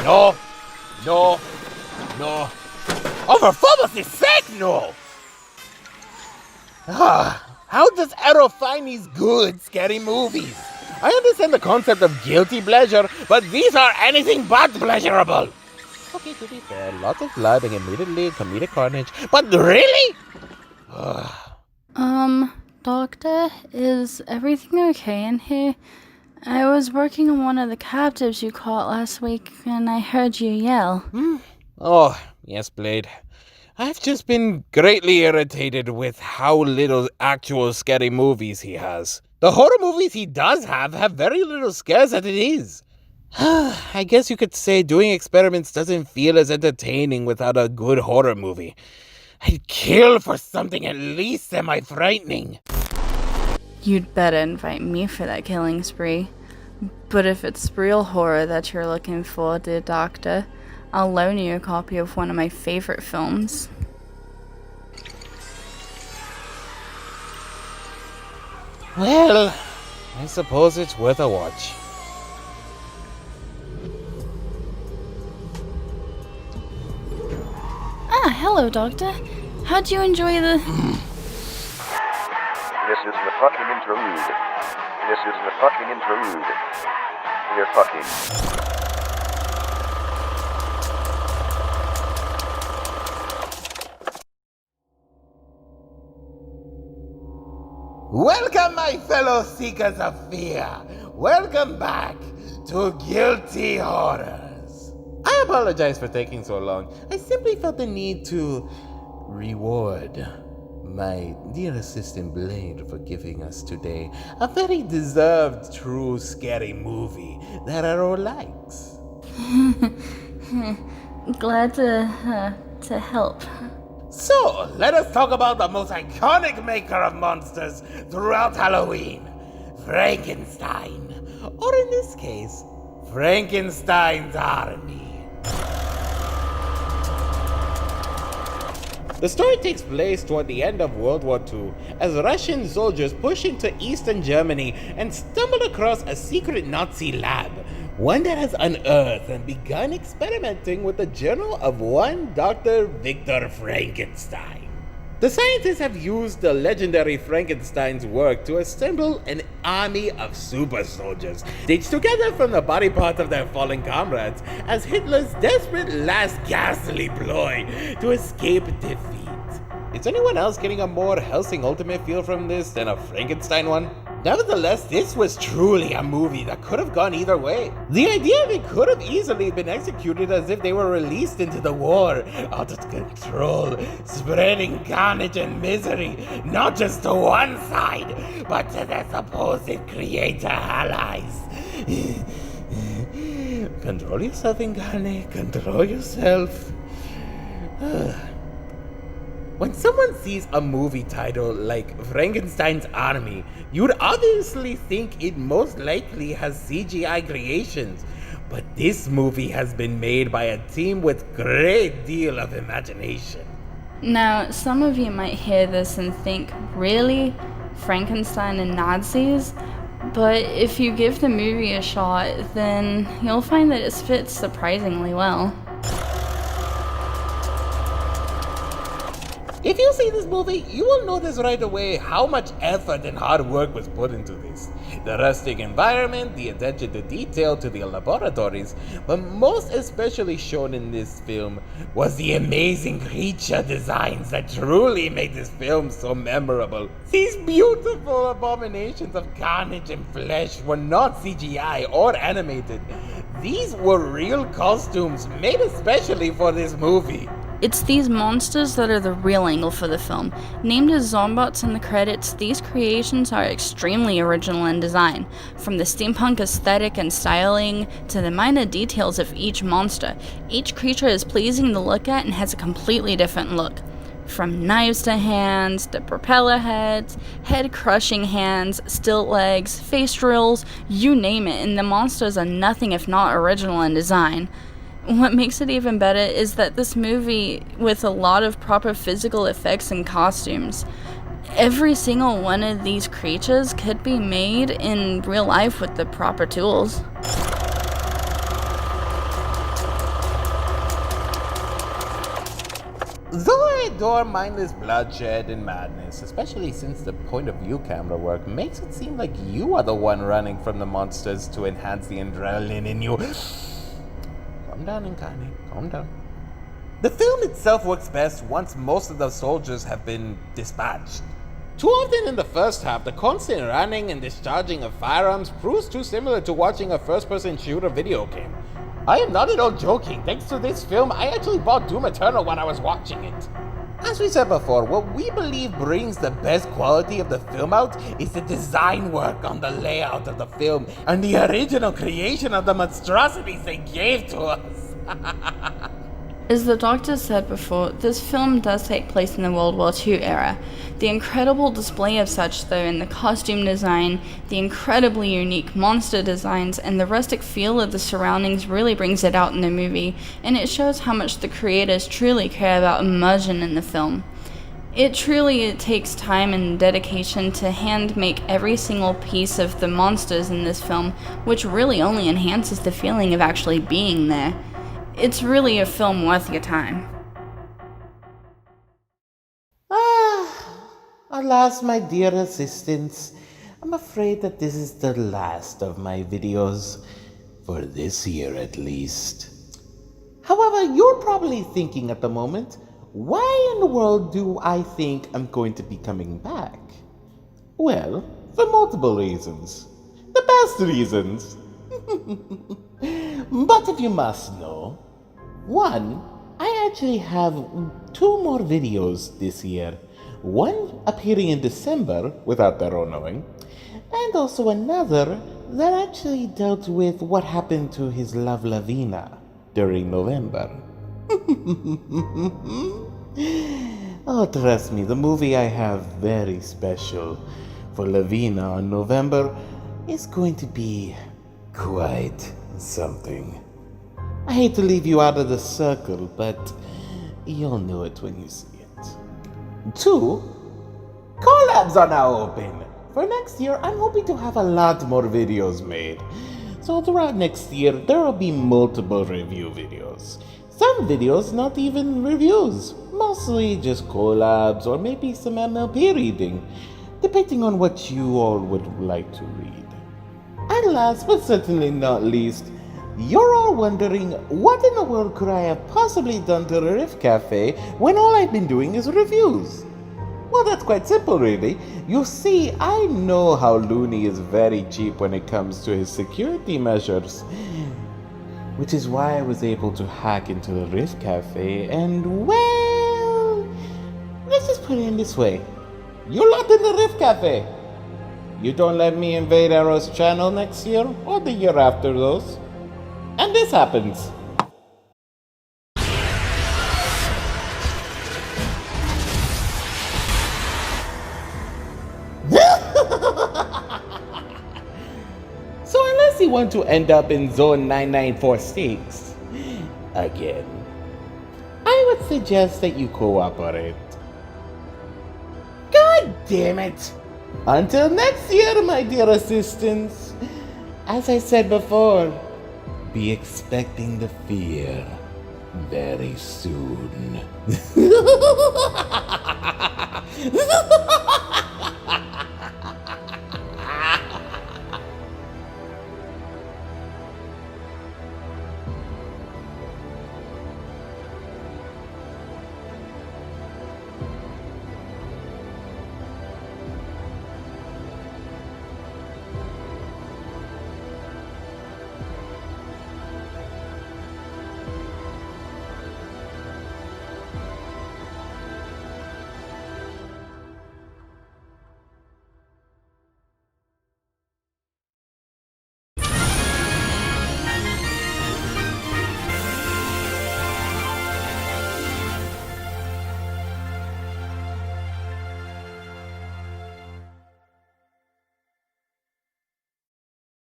No. No. No. Oh, for fuck's sake, no! How does Arrow find these good, scary movies? I understand the concept of guilty pleasure, but these are anything but pleasurable. Okay, to be fair, lots of blood and immediately comedic carnage, but really? Doctor, is everything okay in here? I was working on one of the captives you caught last week, and I heard you yell. Oh, yes, Blade. I've just been greatly irritated with how little actual scary movies he has. The horror movies he does have very little scares as it is. I guess you could say doing experiments doesn't feel as entertaining without a good horror movie. I'd kill for something at least semi-frightening. You'd better invite me for that killing spree. But if it's real horror that you're looking for, dear Doctor, I'll loan you a copy of one of my favorite films. Well, I suppose it's worth a watch. Hello, Doctor. How'd you enjoy the... This is the fucking interlude. This is the fucking interlude. We're fucking. Welcome, my fellow seekers of fear. Welcome back to Guilty Horrors. I apologize for taking so long. I simply felt the need to reward my dear assistant Blade for giving us today a very deserved true scary movie that Arrow likes. Glad to help. So, let us talk about the most iconic maker of monsters throughout Halloween, Frankenstein. Or in this case, Frankenstein's army. The story takes place toward the end of World War II as Russian soldiers push into Eastern Germany and stumble across a secret Nazi lab, one that has unearthed and begun experimenting with the journal of one Dr. Victor Frankenstein. The scientists have used the legendary Frankenstein's work to assemble an army of super soldiers, stitched together from the body parts of their fallen comrades as Hitler's desperate last ghastly ploy to escape defeat. Is anyone else getting a more Helsing Ultimate feel from this than a Frankenstein one? Nevertheless, this was truly a movie that could have gone either way. The idea of it could have easily been executed as if they were released into the war, out of control, spreading carnage and misery, not just to one side, but to their supposed creator allies. Control yourself, Incarnate, control yourself. When someone sees a movie title like Frankenstein's Army, you'd obviously think it most likely has CGI creations. But this movie has been made by a team with great deal of imagination. Now, some of you might hear this and think, really? Frankenstein and Nazis? But if you give the movie a shot, then you'll find that it fits surprisingly well. If you see this movie, you will notice right away how much effort and hard work was put into this. The rustic environment, the attention to detail to the laboratories, but most especially shown in this film was the amazing creature designs that truly made this film so memorable. These beautiful abominations of carnage and flesh were not CGI or animated. These were real costumes made especially for this movie. It's these monsters that are the real angle for the film. Named as Zombots in the credits, these creations are extremely original in design. From the steampunk aesthetic and styling to the minor details of each monster, each creature is pleasing to look at and has a completely different look. From knives to hands, to propeller heads, head-crushing hands, stilt legs, face drills, you name it, and the monsters are nothing if not original in design. What makes it even better is that this movie, with a lot of proper physical effects and costumes, every single one of these creatures could be made in real life with the proper tools. Though I adore mindless bloodshed and madness, especially since the point of view camera work makes it seem like you are the one running from the monsters to enhance the adrenaline in you. Calm down, Nkani. Calm down. The film itself works best once most of the soldiers have been dispatched. Too often in the first half, the constant running and discharging of firearms proves too similar to watching a first-person shooter video game. I am not at all joking. Thanks to this film, I actually bought Doom Eternal when I was watching it. As we said before, what we believe brings the best quality of the film out is the design work on the layout of the film and the original creation of the monstrosities they gave to us. As the Doctor said before, this film does take place in the World War II era. The incredible display of such, though, in the costume design, the incredibly unique monster designs, and the rustic feel of the surroundings really brings it out in the movie, and it shows how much the creators truly care about immersion in the film. It truly takes time and dedication to hand make every single piece of the monsters in this film, which really only enhances the feeling of actually being there. It's really a film worth your time. Alas, my dear assistants, I'm afraid that this is the last of my videos, for this year at least. However, you're probably thinking at the moment, why in the world do I think I'm going to be coming back? Well, for multiple reasons. The best reasons. But if you must know, one, I actually have 2 more videos this year. One appearing in December, without their own knowing, and also another that actually dealt with what happened to his love Lavina during November. Oh, trust me, the movie I have very special for Lavina on November is going to be quite something. I hate to leave you out of the circle, but you'll know it when you see it. 2, collabs are now open. For next year, I'm hoping to have a lot more videos made. So throughout next year, there will be multiple review videos. Some videos not even reviews, mostly just collabs or maybe some MLP reading, depending on what you all would like to read. And last but certainly not least, you're all wondering, what in the world could I have possibly done to the Riff Cafe when all I've been doing is reviews? Well, that's quite simple, really. You see, I know how Looney is very cheap when it comes to his security measures, which is why I was able to hack into the Riff Cafe and, well, let's just put it in this way. You're locked in the Riff Cafe. You don't let me invade Arrow's channel next year or the year after those. And this happens. So unless you want to end up in Zone 994 again, I would suggest that you cooperate. God damn it! Until next year, my dear assistants, as I said before, be expecting the fear very soon.